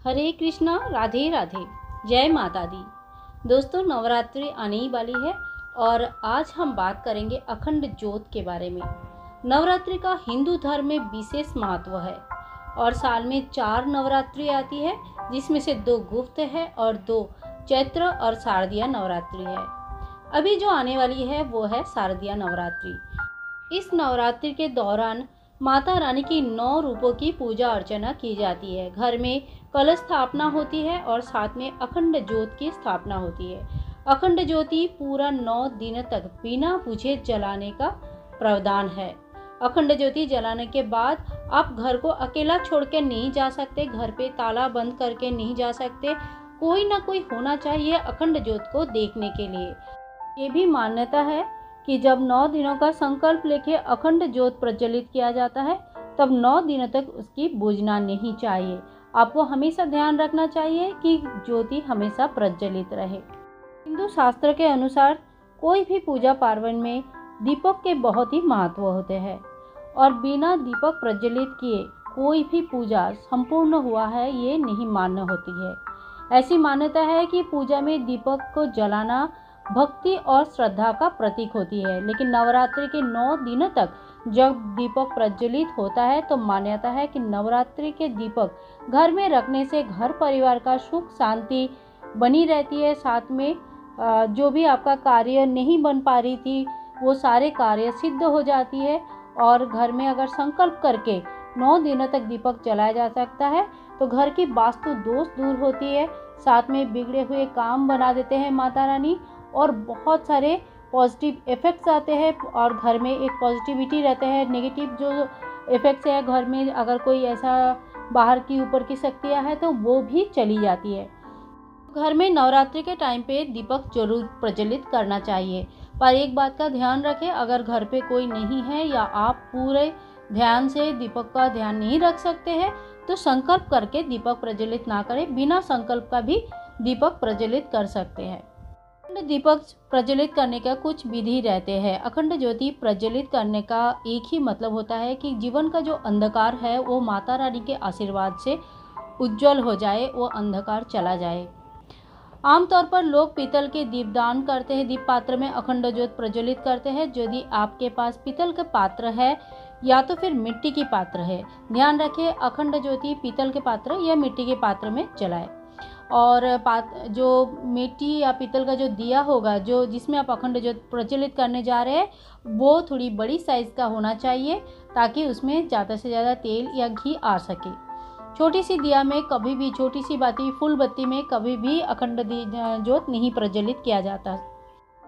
हरे कृष्णा, राधे राधे, जय माता दी। दोस्तों, नवरात्रि आने ही वाली है और आज हम बात करेंगे अखंड ज्योत के बारे में। नवरात्रि का हिंदू धर्म में विशेष महत्व है और साल में 4 नवरात्रि आती है, जिसमें से 2 गुप्त है और 2 चैत्र और शारदीय नवरात्रि है। अभी जो आने वाली है वो है शारदीय नवरात्रि। इस नवरात्रि के दौरान माता रानी की 9 रूपों की पूजा अर्चना की जाती है। घर में कलश स्थापना होती है और साथ में अखंड ज्योत की स्थापना होती है। अखंड ज्योति पूरा 9 दिन तक बिना बुझे जलाने का प्रावधान है। अखंड ज्योति जलाने के बाद आप घर को अकेला छोड़ के नहीं जा सकते, घर पे ताला बंद करके नहीं जा सकते। कोई ना कोई होना चाहिए अखंड ज्योत को देखने के लिए। ये भी मान्यता है कि जब 9 दिनों का संकल्प लेके अखंड ज्योत प्रज्वलित किया जाता है, तब 9 दिनों तक उसकी बुझना नहीं चाहिए। आपको हमेशा ध्यान रखना चाहिए कि ज्योति हमेशा प्रज्वलित रहे। हिंदू शास्त्र के अनुसार कोई भी पूजा पार्वण में दीपक के बहुत ही महत्व होते हैं और बिना दीपक प्रज्वलित किए कोई भी पूजा संपूर्ण हुआ है ये नहीं मान्य होती है। ऐसी मान्यता है कि पूजा में दीपक को जलाना भक्ति और श्रद्धा का प्रतीक होती है, लेकिन नवरात्रि के 9 दिनों तक जब दीपक प्रज्वलित होता है तो मान्यता है कि नवरात्रि के दीपक घर में रखने से घर परिवार का सुख शांति बनी रहती है। साथ में जो भी आपका कार्य नहीं बन पा रही थी वो सारे कार्य सिद्ध हो जाती है और घर में अगर संकल्प करके 9 दिनों तक दीपक जलाया जा सकता है तो घर की वास्तु दोष दूर होती है। साथ में बिगड़े हुए काम बना देते हैं माता रानी और बहुत सारे पॉजिटिव इफ़ेक्ट्स आते हैं और घर में एक पॉजिटिविटी रहते हैं। नेगेटिव जो इफ़ेक्ट्स है घर में, अगर कोई ऐसा बाहर की ऊपर की शक्तियाँ हैं तो वो भी चली जाती है। घर में नवरात्रि के टाइम पे दीपक जरूर प्रज्वलित करना चाहिए, पर एक बात का ध्यान रखें, अगर घर पे कोई नहीं है या आप पूरे ध्यान से दीपक का ध्यान नहीं रख सकते हैं तो संकल्प करके दीपक प्रज्वलित ना करें। बिना संकल्प का भी दीपक प्रज्वलित कर सकते हैं। अखंड दीपक प्रज्वलित करने का कुछ विधि रहते हैं। अखंड ज्योति प्रज्वलित करने का एक ही मतलब होता है कि जीवन का जो अंधकार है वो माता रानी के आशीर्वाद से उज्जवल हो जाए, वो अंधकार चला जाए। आमतौर पर लोग पीतल के दीपदान करते हैं, दीप पात्र में अखंड ज्योत प्रज्वलित करते हैं। यदि आपके पास पीतल का पात्र है या तो फिर मिट्टी की पात्र है, ध्यान रखें अखंड ज्योति पीतल के पात्र या मिट्टी के पात्र में जलाएं। और जो मिट्टी या पीतल का जो दिया होगा जो जिसमें आप अखंड ज्योत प्रज्वलित करने जा रहे हैं वो थोड़ी बड़ी साइज़ का होना चाहिए ताकि उसमें ज़्यादा से ज़्यादा तेल या घी आ सके। छोटी सी दिया में कभी भी, छोटी सी बाती फुल बत्ती में कभी भी अखंड ज्योत नहीं प्रज्वलित किया जाता।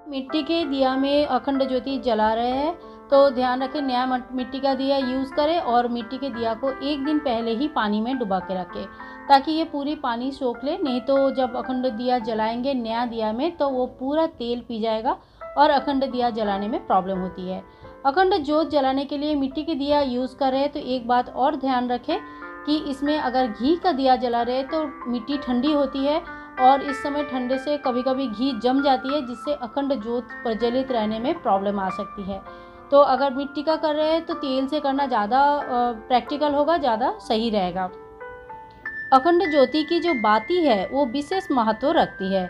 मिट्टी के दिया में अखंड ज्योति जला रहे हैं तो ध्यान रखें नया मिट्टी का दिया यूज़ करें और मिट्टी के दिया को 1 दिन पहले ही पानी में डुबा के रखें ताकि ये पूरी पानी सोख ले। नहीं तो जब अखंड दिया जलाएंगे नया दिया में तो वो पूरा तेल पी जाएगा और अखंड दिया जलाने में प्रॉब्लम होती है। अखंड ज्योत जलाने के लिए मिट्टी के दिया यूज़ कर रहे हैं तो एक बात और ध्यान रखें कि इसमें अगर घी का दिया जला रहे तो मिट्टी ठंडी होती है और इस समय ठंडे से कभी कभी घी जम जाती है जिससे अखंड ज्योत प्रज्वलित रहने में प्रॉब्लम आ सकती है। तो अगर मिट्टी का कर रहे हैं तो तेल से करना ज़्यादा प्रैक्टिकल होगा, ज़्यादा सही रहेगा। अखंड ज्योति की जो बाती है वो विशेष महत्व रखती है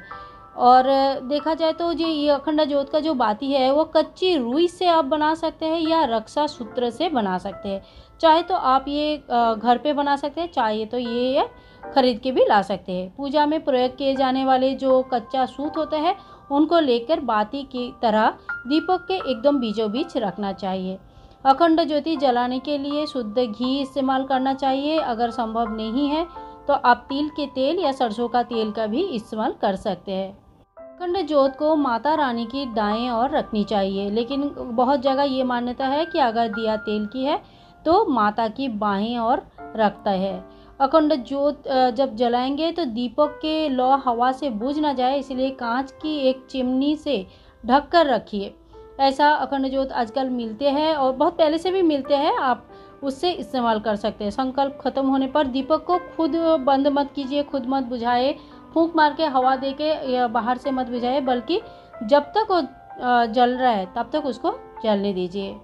और देखा जाए तो ये अखंड ज्योत का जो बाती है वो कच्ची रुई से आप बना सकते हैं या रक्षा सूत्र से बना सकते हैं। चाहे तो आप ये घर पे बना सकते हैं, चाहे तो ये खरीद के भी ला सकते हैं। पूजा में प्रयोग किए जाने वाले जो कच्चा सूत होता है उनको लेकर बाती की तरह दीपक के एकदम बीचों बीच रखना चाहिए। अखंड ज्योति जलाने के लिए शुद्ध घी इस्तेमाल करना चाहिए। अगर संभव नहीं है तो आप तिल के तेल या सरसों का तेल का भी इस्तेमाल कर सकते हैं। अखंड ज्योत को माता रानी की दाएं ओर रखनी चाहिए, लेकिन बहुत जगह ये मान्यता है कि अगर दिया तेल की है तो माता की बाएं ओर रखता है। अखंड ज्योत जब जलाएंगे तो दीपक के लौ हवा से बुझ ना जाए, इसलिए कांच की एक चिमनी से ढक कर रखिए। ऐसा अखंड ज्योत आजकल मिलते हैं और बहुत पहले से भी मिलते हैं, आप उससे इस्तेमाल कर सकते हैं। संकल्प खत्म होने पर दीपक को खुद बंद मत कीजिए, खुद मत बुझाए, फूंक मार के हवा दे के या बाहर से मत बुझाए, बल्कि जब तक वो जल रहा है तब तक उसको जलने दीजिए।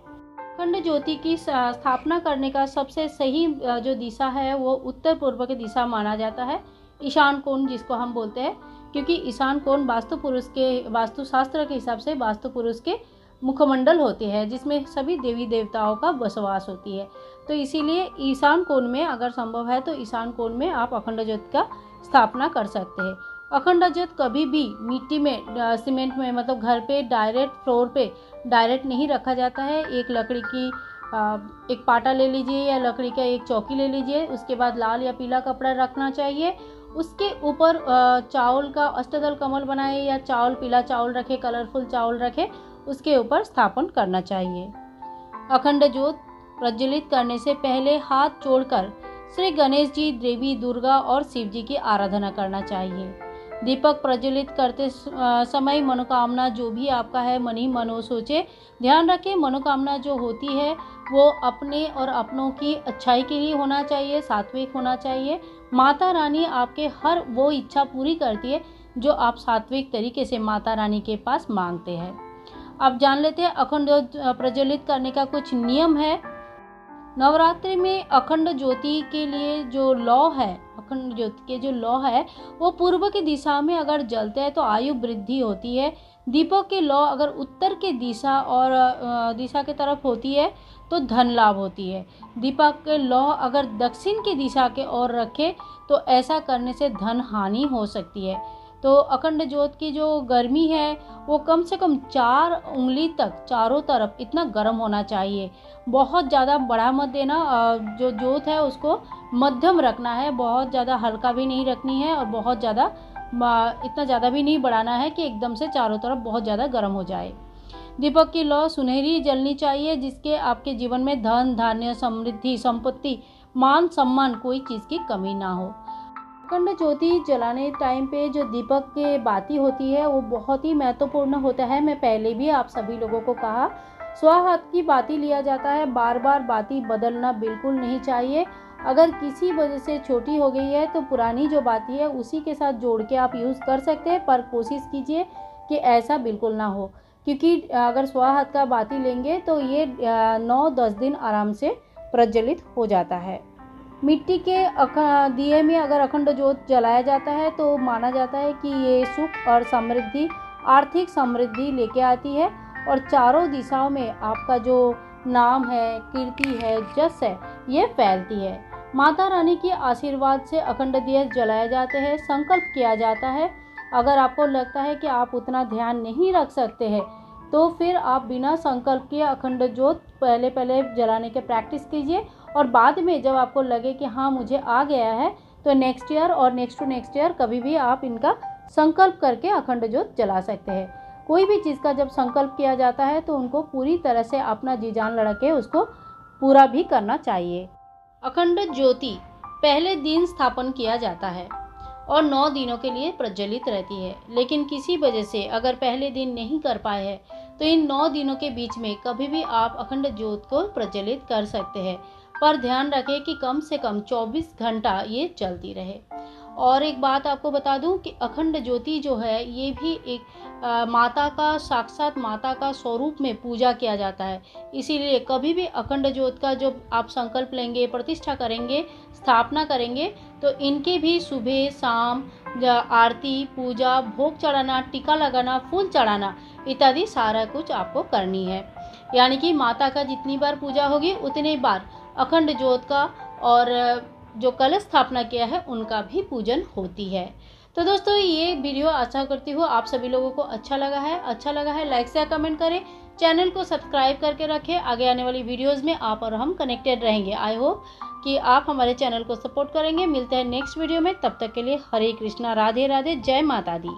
अखंड ज्योति की स्थापना करने का सबसे सही जो दिशा है वो उत्तर पूर्व की दिशा माना जाता है, ईशान कोण जिसको हम बोलते हैं, क्योंकि ईशान कोण वास्तुशास्त्र के हिसाब से वास्तु पुरुष के मुखमंडल होते हैं जिसमें सभी देवी देवताओं का बसवास होती है। तो इसीलिए ईशान कोण में अगर संभव है तो ईशान कोण में आप अखंड ज्योति का स्थापना कर सकते हैं। अखंड ज्योत कभी भी मिट्टी में सीमेंट में मतलब घर पे डायरेक्ट फ्लोर पे डायरेक्ट नहीं रखा जाता है। एक लकड़ी की एक पाटा ले लीजिए या लकड़ी का एक चौकी ले लीजिए, उसके बाद लाल या पीला कपड़ा रखना चाहिए। उसके ऊपर चावल का अष्टदल कमल बनाए या चावल पीला चावल रखे, कलरफुल चावल रखे, उसके ऊपर स्थापन करना चाहिए। अखंड ज्योत प्रज्वलित करने से पहले हाथ जोड़कर श्री गणेश जी, देवी दुर्गा और शिव जी की आराधना करना चाहिए। दीपक प्रज्वलित करते समय मनोकामना जो भी आपका है मन ही मनो सोचे। ध्यान रखें मनोकामना जो होती है वो अपने और अपनों की अच्छाई के लिए होना चाहिए, सात्विक होना चाहिए। माता रानी आपके हर वो इच्छा पूरी करती है जो आप सात्विक तरीके से माता रानी के पास मांगते हैं। अब जान लेते हैं अखंड ज्योत प्रज्वलित करने का कुछ नियम है। नवरात्रि में अखंड ज्योति के लिए जो लौ है, अखंड ज्योति के जो लौ है वो पूर्व की दिशा में अगर जलते हैं तो आयु वृद्धि होती है। दीपक के लौ अगर उत्तर के दिशा और दिशा की तरफ होती है तो धन लाभ होती है। दीपक के लौ अगर दक्षिण की दिशा के ओर रखे तो ऐसा करने से धन हानि हो सकती है। तो अखंड ज्योत की जो गर्मी है वो कम से कम 4 उंगली तक चारों तरफ इतना गर्म होना चाहिए। बहुत ज़्यादा बढ़ा मत देना, जो ज्योत है उसको मध्यम रखना है, बहुत ज़्यादा हल्का भी नहीं रखनी है और बहुत ज़्यादा इतना ज़्यादा भी नहीं बढ़ाना है कि एकदम से चारों तरफ बहुत ज़्यादा गर्म हो जाए। दीपक की लौ सुनहरी जलनी चाहिए जिसके आपके जीवन में धन धान्य समृद्धि संपत्ति मान सम्मान कोई चीज़ की कमी ना हो। अखंड ज्योति जलाने टाइम पे जो दीपक के बाती होती है वो बहुत ही महत्वपूर्ण होता है। मैं पहले भी आप सभी लोगों को कहा, स्वाहात की बाती लिया जाता है, बार बार बाती बदलना बिल्कुल नहीं चाहिए। अगर किसी वजह से छोटी हो गई है तो पुरानी जो बाती है उसी के साथ जोड़ के आप यूज़ कर सकते हैं, पर कोशिश कीजिए कि ऐसा बिल्कुल ना हो, क्योंकि अगर स्वाहात का बाती लेंगे तो ये 9-10 दिन आराम से प्रज्वलित हो जाता है। मिट्टी के दिए में अगर अखंड ज्योत जलाया जाता है तो माना जाता है कि ये सुख और समृद्धि, आर्थिक समृद्धि लेके आती है और चारों दिशाओं में आपका जो नाम है, कीर्ति है, जस है, ये फैलती है। माता रानी के आशीर्वाद से अखंड दिए जलाए जाते हैं। संकल्प किया जाता है। अगर आपको लगता है कि आप उतना ध्यान नहीं रख सकते हैं तो फिर आप बिना संकल्प के अखंड ज्योत पहले जलाने के प्रैक्टिस कीजिए और बाद में जब आपको लगे कि हाँ मुझे आ गया है तो नेक्स्ट ईयर और नेक्स्ट टू नेक्स्ट ईयर कभी भी आप इनका संकल्प करके अखंड ज्योत जला सकते हैं। कोई भी चीज़ का जब संकल्प किया जाता है तो उनको पूरी तरह से अपना जी जान लगा के उसको पूरा भी करना चाहिए। अखंड ज्योति पहले दिन स्थापन किया जाता है और 9 दिनों के लिए प्रज्वलित रहती है, लेकिन किसी वजह से अगर पहले दिन नहीं कर पाए हैं तो इन 9 दिनों के बीच में कभी भी आप अखंड ज्योत को प्रज्वलित कर सकते हैं, पर ध्यान रखें कि कम से कम 24 घंटा ये चलती रहे। और एक बात आपको बता दूं कि अखंड ज्योति जो है ये भी एक माता का, साक्षात माता का स्वरूप में पूजा किया जाता है। इसीलिए कभी भी अखंड ज्योत का जो आप संकल्प लेंगे, प्रतिष्ठा करेंगे, स्थापना करेंगे तो इनके भी सुबह शाम आरती, पूजा, भोग चढ़ाना, टीका लगाना, फूल चढ़ाना इत्यादि सारा कुछ आपको करनी है। यानी कि माता का जितनी बार पूजा होगी उतनी बार अखंड ज्योत का और जो कलश स्थापना किया है उनका भी पूजन होती है। तो दोस्तों ये वीडियो आशा करती हूँ आप सभी लोगों को अच्छा लगा है। लाइक शेयर कमेंट करें, चैनल को सब्सक्राइब करके रखें। आगे आने वाली वीडियोस में आप और हम कनेक्टेड रहेंगे। आई होप कि आप हमारे चैनल को सपोर्ट करेंगे। मिलते हैं नेक्स्ट वीडियो में, तब तक के लिए हरे कृष्णा, राधे राधे, जय माता दी।